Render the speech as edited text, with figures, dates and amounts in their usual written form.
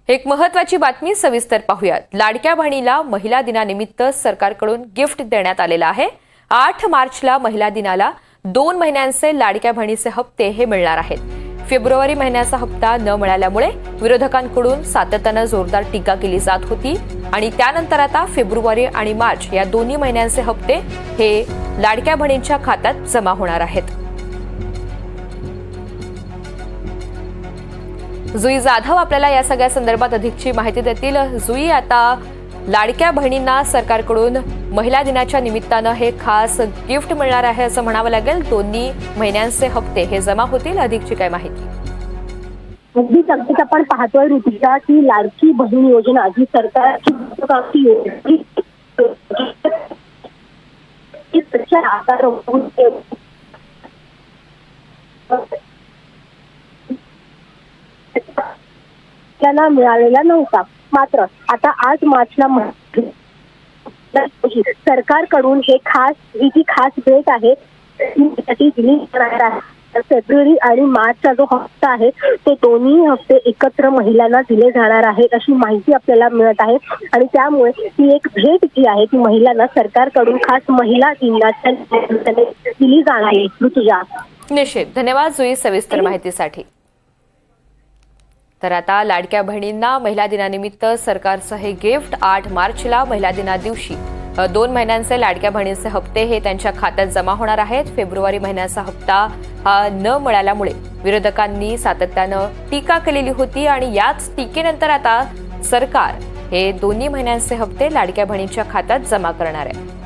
एक महत्त्वाची बातमी सविस्तर पाहूयात। लाडक्या बहिणीला महिला दिनानिमित्त सरकारकडून गिफ्ट देण्यात आलेलं आहे। 8 मार्चला महिला दिनाला 2 महिन्यांचे लाडक्या बहिणीचे हप्ते हे मिळणार आहेत। फेब्रुवारी महिन्याचा हप्ता न मिळाल्यामुळे विरोधकांकडून सातत्याने जोरदार टीका केली जात होती आणि त्यानंतर आता फेब्रुवारी आणि मार्च या दोन्ही महिन्यांचे हप्ते हे लाडक्या बहिणींच्या खात्यात जमा होणार आहेत। जुई जाधव आपल्याला या सगळ्या संदर्भात अधिकची माहिती देतील। जुई, आता लाडक्या बहिणींना सरकारकडून महिला दिनाच्या निमित्तानं हे खास गिफ्ट मिळणार आहे असं म्हणावं लागेल। दोन्ही महिन्यांचे हप्ते हे जमा होतील। अधिकची काय माहिती? अगदीच आपण पाहतोय ऋतुजा की लाडकी बहीण योजना जी सरकारची योजना मिळालेला नव्हता। मात्र आता 8 मार्चला सरकारकडून ही जी खास भेट आहे ती दिली जाणार आहे। फेब्रुवारी आणि मार्चचा जो हप्ता आहे ते दोन्ही हप्ते एकत्र महिलांना दिले जाणार आहेत अशी माहिती आपल्याला मिळत आहे आणि त्यामुळे ही एक भेट जी आहे ती महिलांना सरकारकडून खास महिला दिनाच्या दिली जाणार आहे। ऋतुजा, निश्चित धन्यवाद जुई सविस्तर माहितीसाठी। तर आता लाडक्या बहिणींना महिला दिनानिमित्त सरकारचं हे गिफ्ट 8 मार्चला महिला दिना दिवशी 2 महिन्यांचे लाडक्या बहिणीचे हप्ते हे त्यांच्या खात्यात जमा होणार आहेत। फेब्रुवारी महिन्याचा हप्ता हा न मिळाल्यामुळे विरोधकांनी सातत्यानं टीका केलेली होती आणि याच टीकेनंतर आता सरकार हे दोन्ही महिन्यांचे हप्ते लाडक्या बहिणींच्या खात्यात जमा करणार आहे।